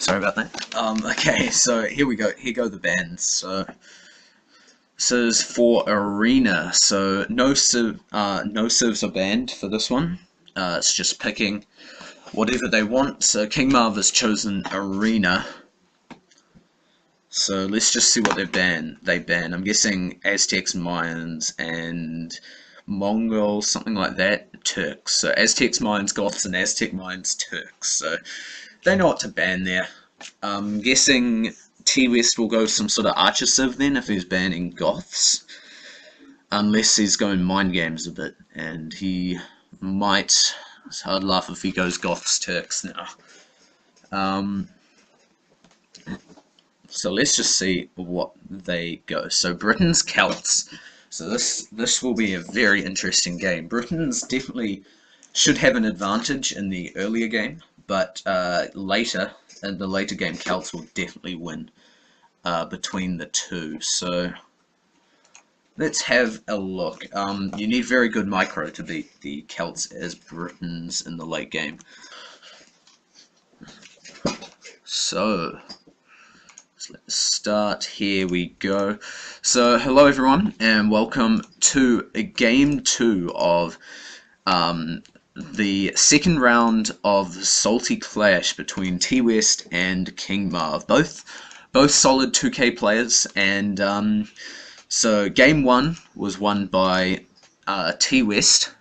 Sorry about that. Okay, so here we go. Here go the bands. So this is for Arena. So no civs are banned for this one. It's just picking whatever they want. So King Marv has chosen Arena. So let's just see what they ban. I'm guessing Aztecs, Mayans, and Mongols, something like that. Turks. So Aztecs, Mayans, Goths, and Aztec, Mayans, Turks. So they know what to ban there. I'm guessing TWest will go some sort of Archer Civ then if he's banning Goths. Unless he's going mind games a bit, and he might. I'd laugh if he goes Goths, Turks now. So let's just see what they go. So Britain's Celts. So this will be a very interesting game. Britons definitely should have an advantage in the earlier game, but later, in the later game, Celts will definitely win between the two. So let's have a look. You need very good micro to beat the Celts as Britons in the late game. So let's start. Here we go. So hello everyone and welcome to game 2 of the second round of the Salty Clash between TWest and King Marv. Both solid 2K players, and so game 1 was won by TWest,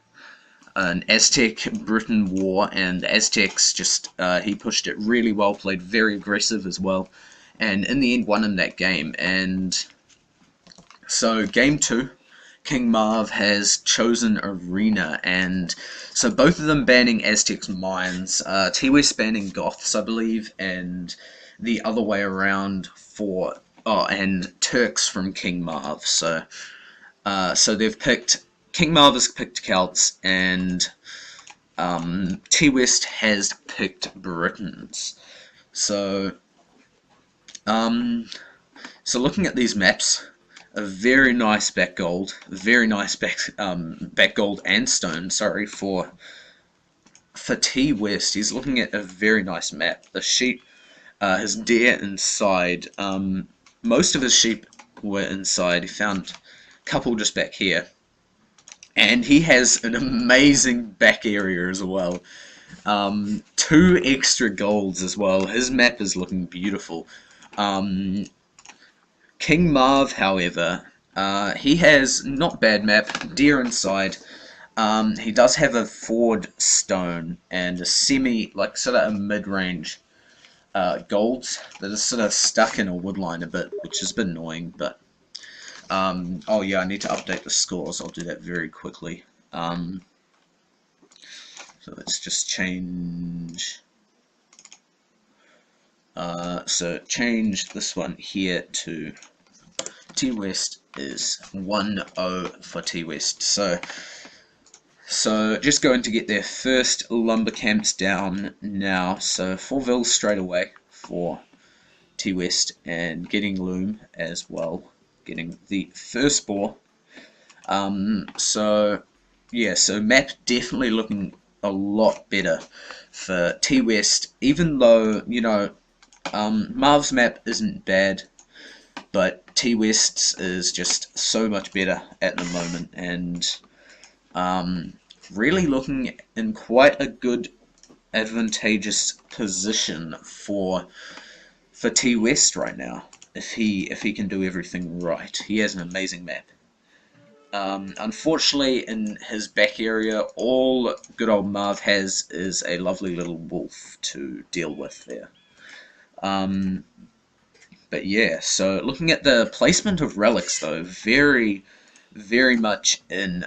an Aztec-Briton war, and the Aztecs just he pushed it really well, played very aggressive as well, and in the end won in that game. And so game 2, King Marv has chosen Arena, and so both of them banning Aztecs, Mayans, TWest banning Goths, I believe, and the other way around for and Turks from King Marv. So so they've picked, King Marv has picked Celts, and TWest has picked Britons. So so looking at these maps, a very nice back gold, very nice back gold and stone. Sorry, for TWest, he's looking at a very nice map. The sheep, his deer inside. Most of his sheep were inside. He found a couple just back here, and he has an amazing back area as well. 2 extra golds as well. His map is looking beautiful. King Marv, however, he has not bad map, deer inside. He does have a forward stone and a like sort of a mid-range golds that is sort of stuck in a woodline a bit, which has been annoying. But oh yeah, I need to update the scores. I'll do that very quickly. So let's just change. So change this one here to TWest is 1-0 for TWest. So just going to get their first lumber camps down now. So 4 vills straight away for TWest, and getting loom as well, getting the first boar. So yeah, so map definitely looking a lot better for TWest, even though, you know, Marv's map isn't bad, but TWest's is just so much better at the moment, and really looking in quite a good advantageous position for TWest right now. If he can do everything right, he has an amazing map. Unfortunately, in his back area, all good old Marv has is a lovely little wolf to deal with there. But yeah, so looking at the placement of relics though, very much in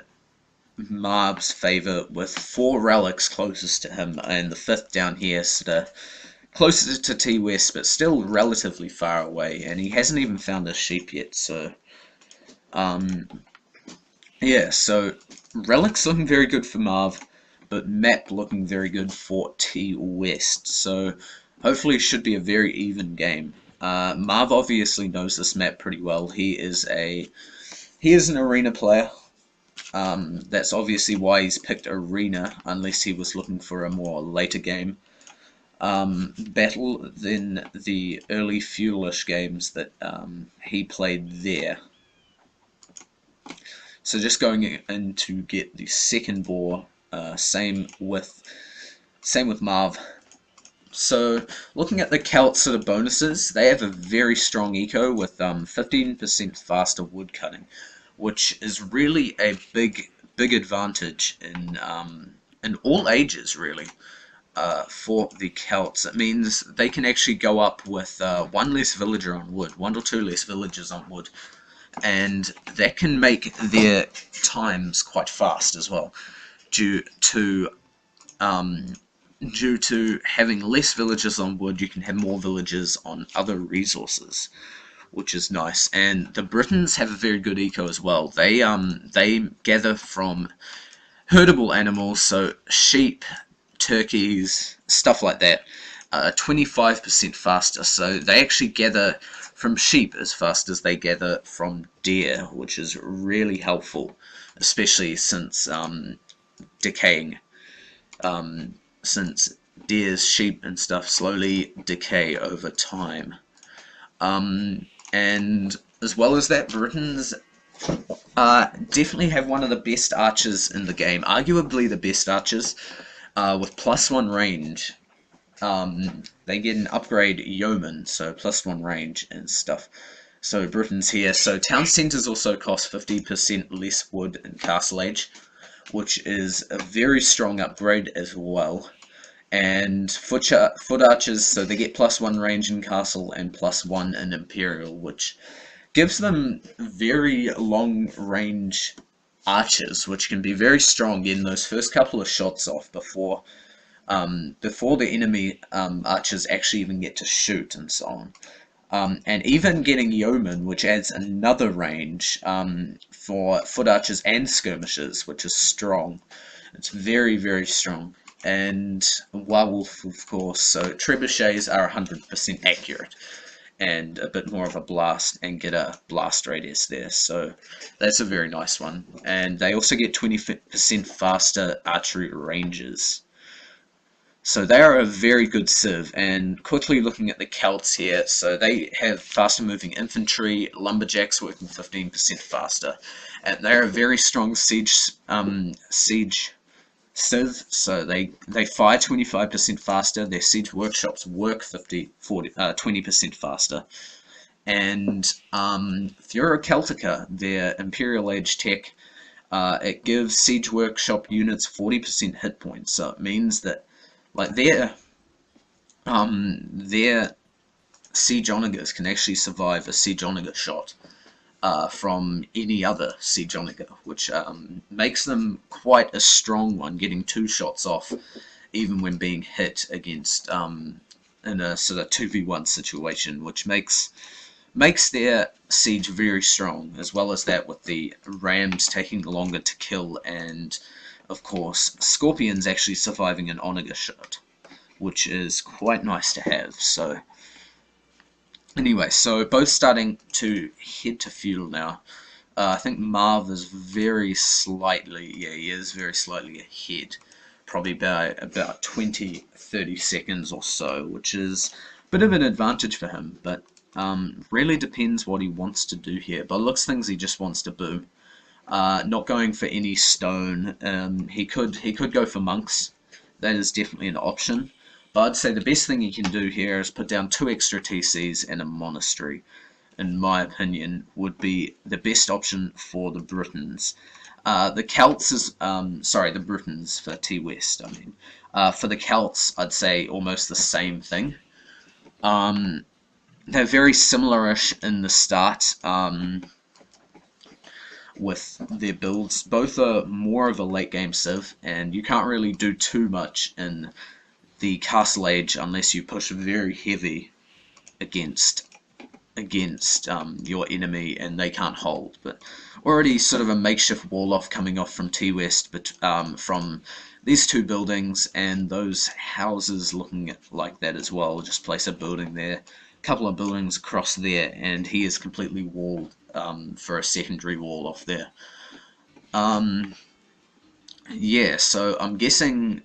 Marv's favour, with 4 relics closest to him, and the 5th down here sort of closer to TWest, but still relatively far away, and he hasn't even found his sheep yet. So yeah, so relics looking very good for Marv, but map looking very good for TWest. So hopefully it should be a very even game. Marv obviously knows this map pretty well. He is an arena player. That's obviously why he's picked Arena, unless he was looking for a more later game. battle than the early feudalish games that he played there. So just going in to get the second boar, same with Marv. So looking at the Celts sort of bonuses, they have a very strong eco with 15% faster wood cutting, which is really a big advantage in all ages really. For the Celts, it means they can actually go up with one less villager on wood, one or two less villagers on wood, and that can make their times quite fast as well, due to um, due to having less villagers on wood. You can have more villagers on other resources, which is nice. And the Britons have a very good eco as well. They gather from herdable animals, so sheep, turkeys, stuff like that, 25% faster. So they actually gather from sheep as fast as they gather from deer, which is really helpful, especially since decaying, since deers, sheep, and stuff slowly decay over time. And as well as that, Britons definitely have one of the best archers in the game, arguably the best archers, with +1 range. They get an upgrade yeoman, so +1 range and stuff. So Britons here. So town centres also cost 50% less wood in Castle Age, which is a very strong upgrade as well. And foot archers, so they get +1 range in Castle and +1 in Imperial, which gives them very long range archers, which can be very strong, getting those first couple of shots off before the enemy archers actually even get to shoot and so on. And even getting yeoman, which adds another range for foot archers and skirmishers, which is strong. It's very strong. And werewolf, of course. So trebuchets are 100% accurate and a bit more of a blast, and get a blast radius there, so that's a very nice one. And they also get 20% faster archery ranges, so they are a very good civ. And quickly looking at the Celts here, so they have faster moving infantry, lumberjacks working 15% faster, and they're a very strong siege civ, so they fire 25% faster, their siege workshops work 20% faster, and Fura Celtica, their Imperial Age tech, it gives siege workshop units 40% hit points, so it means that like their siege onagers can actually survive a siege onager shot from any other siege onager, which makes them quite a strong one, getting 2 shots off even when being hit against in a sort of 2v1 situation, which makes their siege very strong, as well as that with the rams taking longer to kill, and of course scorpions actually surviving an onager shot, which is quite nice to have. So anyway, so both starting to head to feudal now. I think Marv is very slightly, yeah, he is very slightly ahead, probably by about 20-30 seconds or so, which is a bit of an advantage for him, but really depends what he wants to do here. But looks things he just wants to boom. Not going for any stone. He could go for monks. That is definitely an option. But I'd say the best thing he can do here is put down 2 extra TCs and a monastery. In my opinion, would be the best option for the Britons. The Celts is, sorry, the Britons for TWest, I mean. For the Celts, I'd say almost the same thing. They're very similar-ish in the start with their builds. Both are more of a late-game civ, and you can't really do too much in the Castle Age unless you push very heavy against your enemy and they can't hold. But already sort of a makeshift wall off coming off from TWest, but from these 2 buildings and those houses looking like that as well. Just place a building there, a couple of buildings across there, and he is completely walled for a secondary wall off there. Yeah, so I'm guessing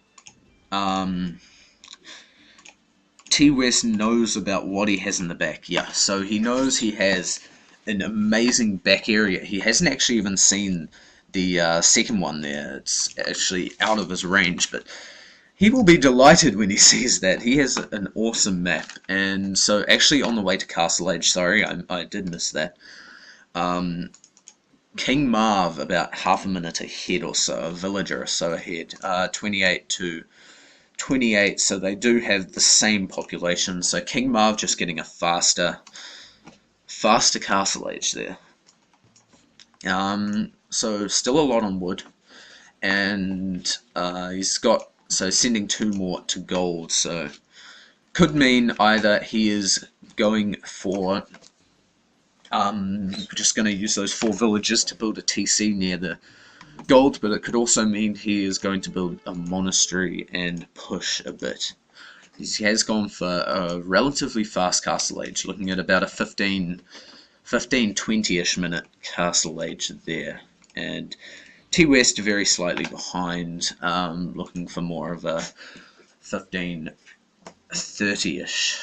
TWest knows about what he has in the back. Yeah, so he knows he has an amazing back area. He hasn't actually even seen the second one there. It's actually out of his range, but he will be delighted when he sees that. He has an awesome map. And so actually on the way to Castle Age, sorry, I did miss that. King Marv about half a minute ahead or so, a villager or so ahead, 28 to 28, so they do have the same population. So King Marv just getting a faster Castle Age there. So still a lot on wood, and he's got, so sending 2 more to gold, so could mean either he is going for just going to use those 4 villages to build a TC near the gold, but it could also mean he is going to build a monastery and push a bit. He has gone for a relatively fast Castle Age, looking at about a 20-ish minute Castle Age there. And TWest very slightly behind, looking for more of a 15-30-ish,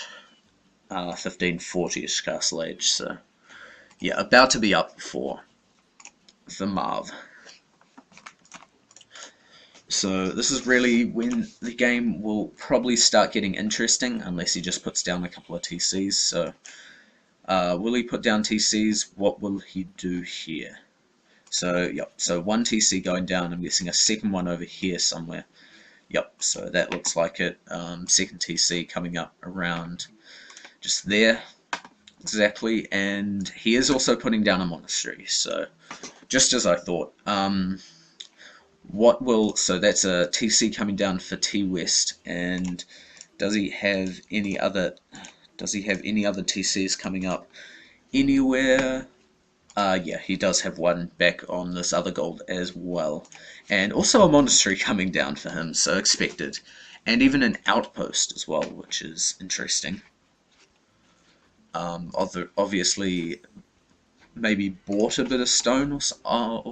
15-40-ish Castle Age. So yeah, about to be up for Marv. So this is really when the game will probably start getting interesting, unless he just puts down a couple of TCs. So will he put down TCs? What will he do here? So yep, so 1 TC going down. I'm guessing a second one over here somewhere. Yep, so that looks like it. Second TC coming up around just there. Exactly, and he is also putting down a monastery, so just as I thought. So that's a TC coming down for TWest, and does he have any other TCs coming up anywhere? Yeah, he does have one back on this other gold as well, and also a monastery coming down for him, so expected, and even an outpost as well, which is interesting. Obviously, maybe bought a bit of stone or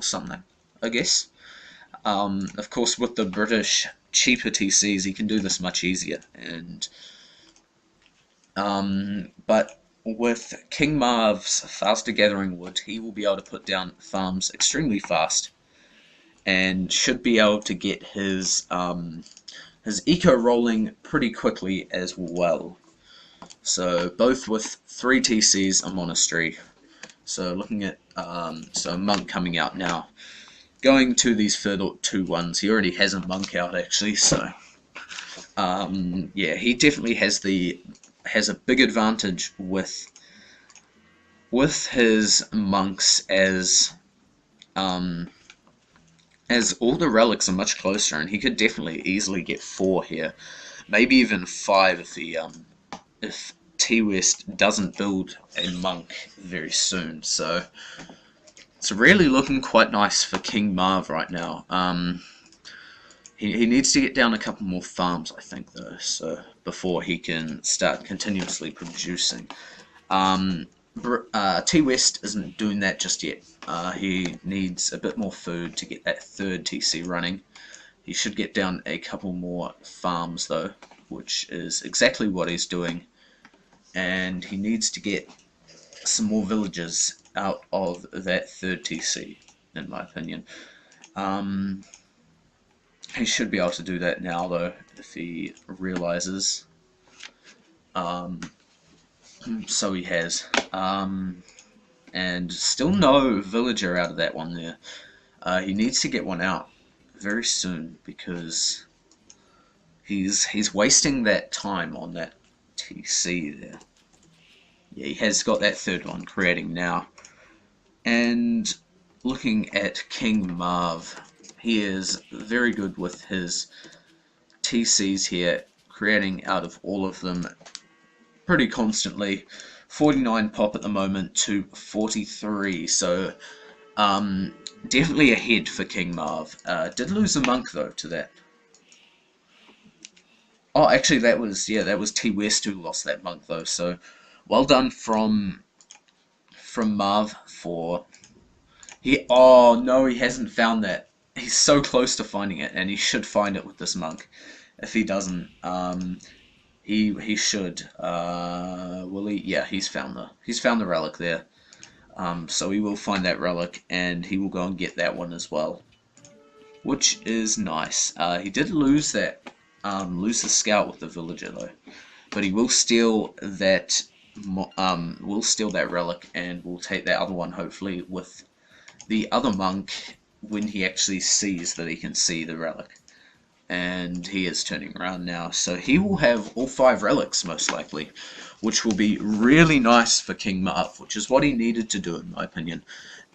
something, I guess. Of course, with the British cheaper TCs, he can do this much easier. And but with King Marv's faster gathering wood, he will be able to put down farms extremely fast, and should be able to get his eco rolling pretty quickly as well. So both with 3 TCs, a monastery. So looking at so a monk coming out now. Going to these further 2 ones, he already has a monk out actually, so yeah, he definitely has a big advantage with his monks, as all the relics are much closer, and he could definitely easily get 4 here, maybe even 5 if TWest doesn't build a monk very soon. So it's really looking quite nice for King Marv right now. He needs to get down a couple more farms, I think, though, so before he can start continuously producing. TWest isn't doing that just yet. He needs a bit more food to get that 3rd TC running. He should get down a couple more farms, though, which is exactly what he's doing. And he needs to get some more villages out of that 3rd TC, in my opinion. He should be able to do that now, though, if he realizes. So he has. And still no villager out of that one there. He needs to get one out very soon, because he's wasting that time on that TC there. Yeah, he has got that 3rd one creating now. And looking at King Marv, he is very good with his TCs here, creating out of all of them pretty constantly. 49 pop at the moment to 43, so definitely ahead for King Marv. Did lose a monk though to that. Oh, actually that was TWest who lost that monk though, so well done from Marv for... Oh no, he hasn't found that. He's so close to finding it, and he should find it with this monk. If he doesn't, He should. Will he? Yeah, he's found the relic there. So he will find that relic, and he will go and get that one as well, which is nice. He did lose that, lose the scout with the villager though, but he will steal that, relic, and will take that other one hopefully with the other monk when he actually sees that he can see the relic. And he is turning around now, so he will have all 5 relics most likely, which will be really nice for King Marv, which is what he needed to do in my opinion.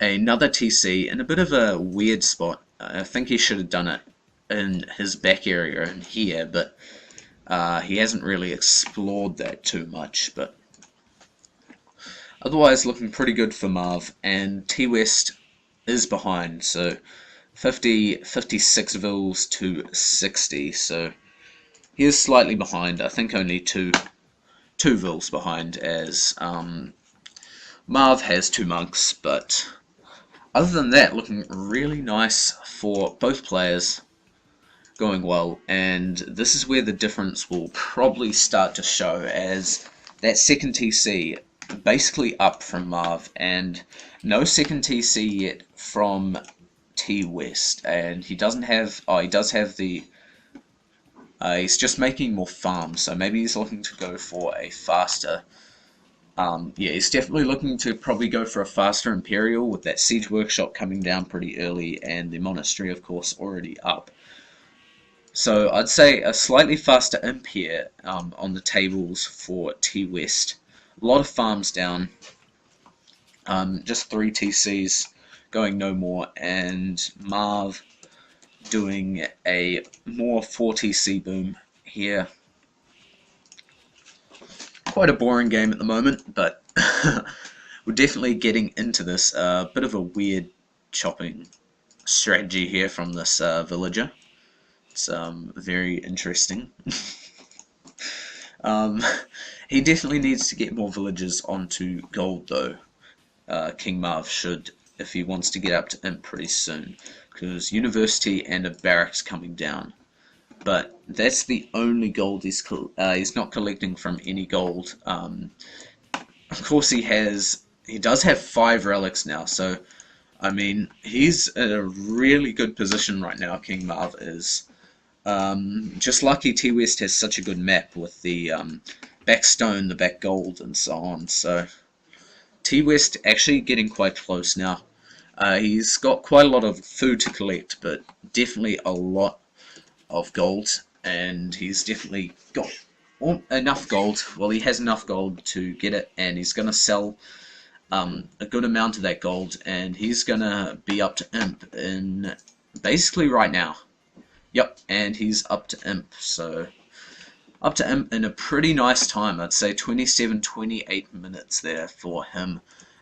Another TC in a bit of a weird spot. I think he should have done it in his back area in here, but he hasn't really explored that too much. But otherwise looking pretty good for Marv, and TWest is behind, so 56 vils to 60, so he is slightly behind. I think only two vils behind, as Marv has 2 monks, but other than that, looking really nice for both players, going well. And this is where the difference will probably start to show, as that second TC basically up from Marv, and no second TC yet from TWest, and he doesn't have, oh, he does have the, he's just making more farms, so maybe he's looking to go for a faster, yeah, he's definitely looking to probably go for a faster Imperial with that Siege Workshop coming down pretty early, and the Monastery of course already up. So I'd say a slightly faster Imp here on the tables for TWest. A lot of farms down, just 3 TCs, going no more, and Marv doing a more 4 TC boom here. Quite a boring game at the moment, but we're definitely getting into this. Bit of a weird chopping strategy here from this villager. It's very interesting. He definitely needs to get more villagers onto gold though. King Marv should, if he wants to get up to Imp pretty soon, because University and a barracks coming down. But that's the only gold he's not collecting from any gold. Of course he does have 5 relics now, so I mean he's in a really good position right now. King Marv is. Just lucky TWest has such a good map with the back stone, the back gold, and so on. So TWest actually getting quite close now. He's got quite a lot of food to collect, but definitely a lot of gold, and he's definitely got enough gold. Well, he has enough gold to get it, and he's going to sell a good amount of that gold, and he's going to be up to Imp in basically right now. Yep, and he's up to Imp, so up to Imp in a pretty nice time. I'd say 27-28 minutes there for him,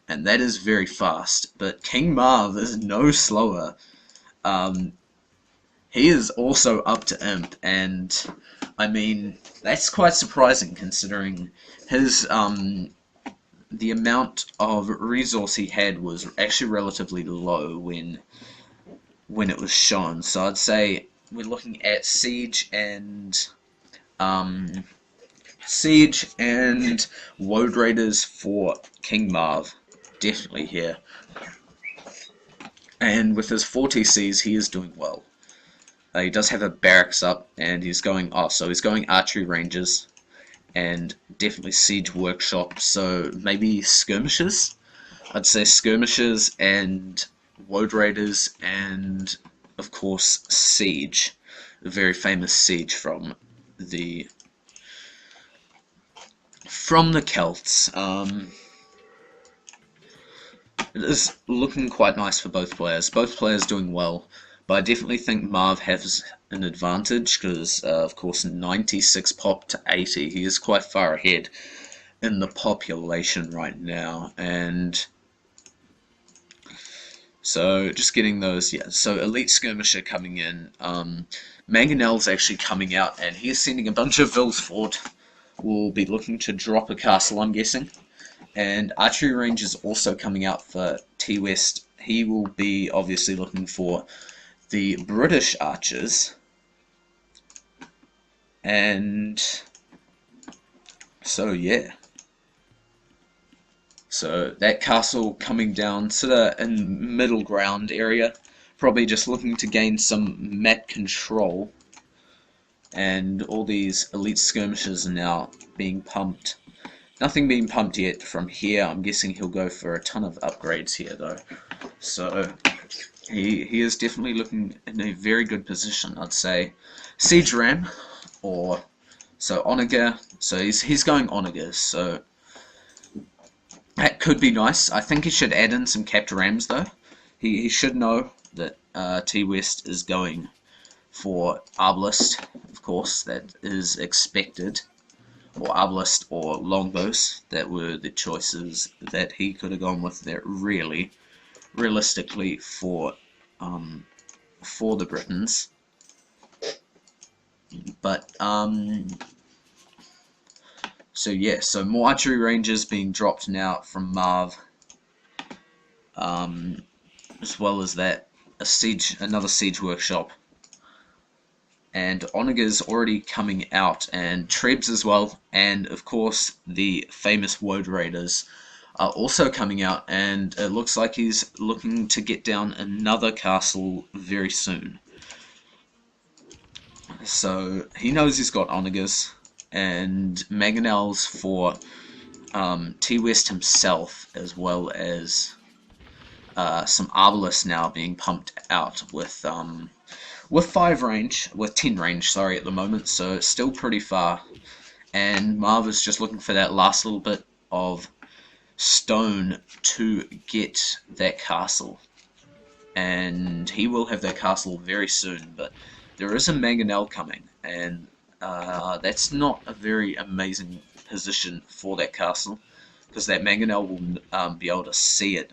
and that is very fast. But King Marv is no slower. He is also up to Imp, and I mean that's quite surprising considering his the amount of resource he had was actually relatively low when it was shown. So I'd say we're looking at Siege and Woad Raiders for King Marv, definitely here. And with his 4 TCs, he is doing well. He does have a barracks up, and he's going, so he's going archery ranges, and definitely siege workshop, so maybe skirmishes? I'd say skirmishes and Woad Raiders, and of course siege, the very famous siege from the Celts. It is looking quite nice for both players doing well, but I definitely think Marv has an advantage because of course 96 pop to 80, he is quite far ahead in the population right now. And so just getting those, yeah, so Elite Skirmisher coming in, Mangonel's actually coming out, and he's sending a bunch of Vils forward. We'll be looking to drop a castle, I'm guessing. And Archery Range is also coming out for TWest. He will be obviously looking for the British archers. And So yeah. So that castle coming down to the middle ground area, probably just looking to gain some map control, and all these elite skirmishes are now being pumped. Nothing being pumped yet from here. I'm guessing he'll go for a ton of upgrades here though. So he is definitely looking in a very good position, I'd say. Siege Ram, or so Onager. So he's going Onager, so that could be nice. I think he should add in some capped rams though. He should know that TWest is going for Arbalest, of course, that is expected. Or Arbalest or Longbows, that were the choices that he could have gone with there really, realistically for the Britons. But so yeah, so more archery ranges being dropped now from Marv, as well as that another siege workshop, and Onager's already coming out, and Trebs as well, and of course the famous Woad Raiders are also coming out, and it looks like he's looking to get down another castle very soon. So he knows he's got Onagers and Mangonels for TWest himself, as well as some Arbalest now being pumped out with 10 range, sorry, at the moment, so it's still pretty far. And Marv is just looking for that last little bit of stone to get that castle. And he will have that castle very soon, but there is a Mangonel coming, and that's not a very amazing position for that castle, because that Mangonel will be able to see it,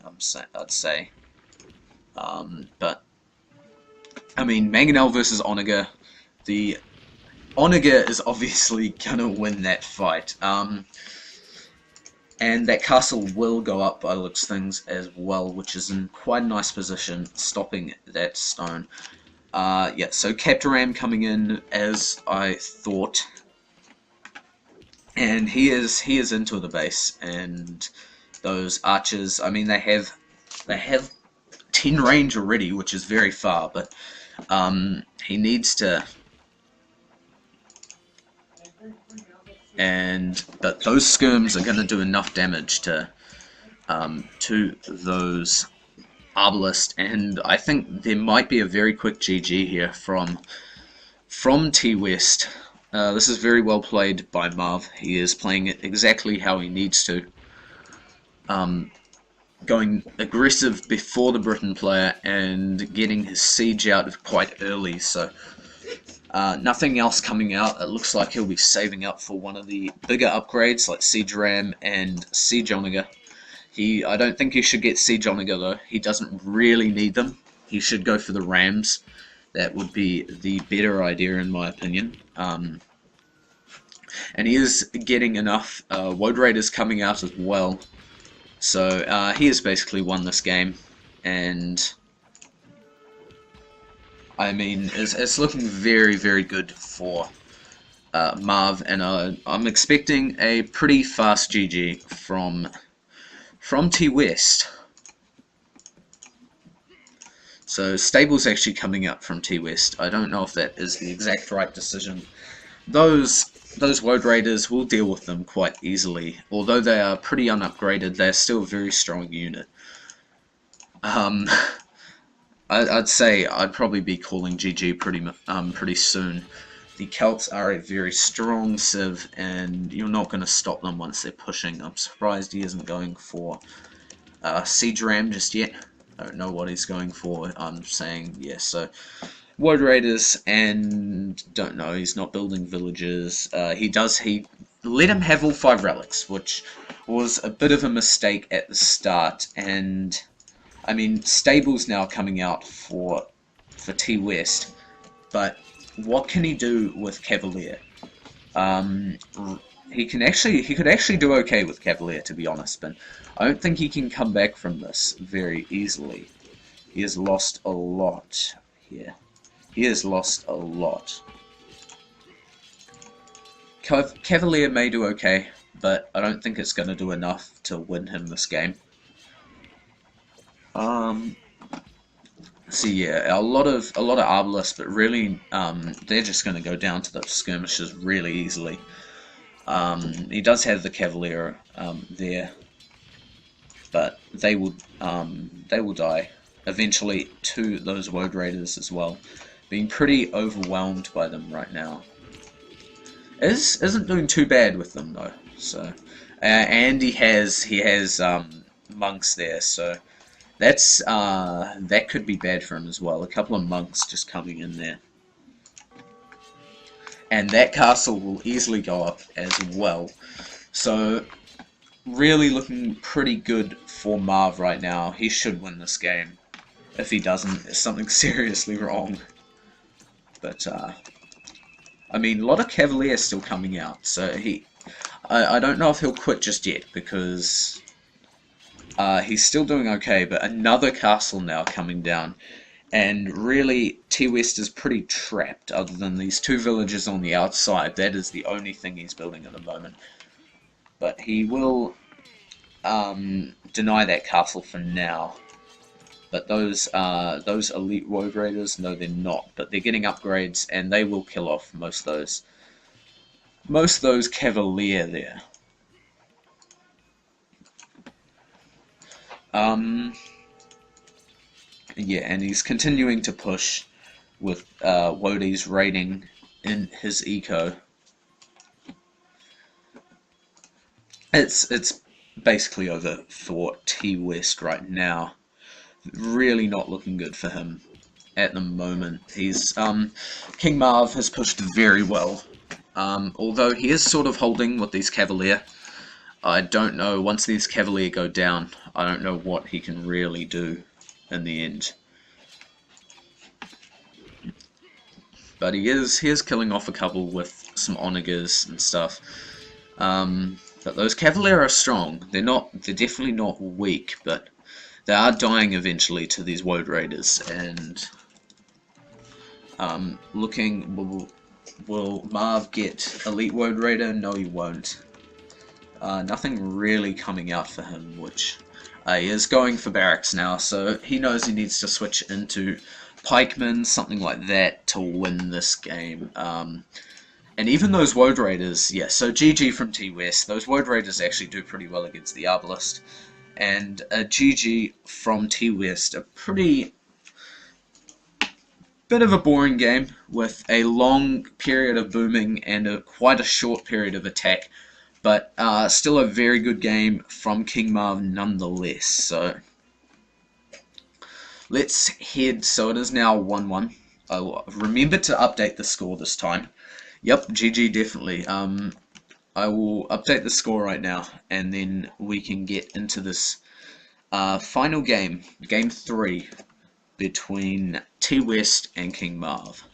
I'd say. But I mean, Mangonel versus Onager. The Onager is obviously gonna win that fight. And that castle will go up by the looks of things as well, which is in quite a nice position, stopping that stone. Yeah, so Captoram coming in as I thought, and he is into the base, and those archers. I mean, they have 10 range already, which is very far, but he needs to. But those skirms are going to do enough damage to those Arbalest, and I think there might be a very quick GG here from TWest. This is very well played by Marv. He is playing it exactly how he needs to. Going aggressive before the Briton player and getting his siege out quite early, so nothing else coming out. It looks like he'll be saving up for one of the bigger upgrades like Siege Ram and Siege Onager. I don't think he should get Siege Onager though. He doesn't really need them. He should go for the Rams. That would be the better idea in my opinion. And he is getting enough Woad Raiders coming out as well. So he has basically won this game, and I mean it's looking very, very good for Marv, and I'm expecting a pretty fast GG from TWest. So Stable's actually coming up from TWest. I don't know if that is the exact right decision. Those Woad Raiders will deal with them quite easily. Although they are pretty unupgraded, they're still a very strong unit. I'd say I'd probably be calling GG pretty soon. The Celts are a very strong civ, and you're not going to stop them once they're pushing. I'm surprised he isn't going for Siege Ram just yet. I don't know what he's going for. I'm saying, yeah, so Woad Raiders, and don't know, he's not building villages. He let him have all 5 relics, which was a bit of a mistake at the start, and I mean, Stable's now coming out for TWest, but what can he do with Cavalier? He could actually do okay with Cavalier, to be honest, but I don't think he can come back from this very easily. He has lost a lot here. He has lost a lot. Cavalier may do okay, but I don't think it's going to do enough to win him this game. Um, so yeah, a lot of Arbalists, but really, they're just going to go down to those skirmishes really easily. He does have the Cavalier there, but they will die eventually to those Woad Raiders as well. Being pretty overwhelmed by them right now. Isn't doing too bad with them though. So, and he has monks there, so that could be bad for him as well. A couple of monks just coming in there, and that castle will easily go up as well. So really looking pretty good for Marv right now. He should win this game. If he doesn't, there's something seriously wrong. But I mean, a lot of Cavalier still coming out, so I don't know if he'll quit just yet, because he's still doing okay, but another castle now coming down, and really TWest is pretty trapped, other than these two villages on the outside. That is the only thing he's building at the moment. But he will deny that castle for now. But those elite Woad Raiders, no, they're not. But they're getting upgrades, and they will kill off most of those Cavalier there. Yeah, and he's continuing to push with Wodies raiding in his eco. It's basically over for TWest right now. Really not looking good for him at the moment. He's King Marv has pushed very well, although he is sort of holding with these Cavalier. I don't know, once these Cavalier go down, I don't know what he can really do in the end. But he is killing off a couple with some onagers and stuff. But those Cavalier are strong. They're definitely not weak, but they are dying eventually to these Woad Raiders. And will Marv get Elite Woad Raider? No, he won't. Nothing really coming out for him, which he is going for barracks now, so he knows he needs to switch into pikemen, something like that, to win this game. And even those Woad Raiders, yeah, so GG from TWest. Those Woad Raiders actually do pretty well against the Arbalist. And a GG from TWest, a pretty bit of a boring game with a long period of booming and quite a short period of attack. But still a very good game from King Marv nonetheless. So let's head. So it is now 1-1. I will remember to update the score this time. Yep, GG definitely. I will update the score right now, and then we can get into this final game, Game 3, between TWest and King Marv.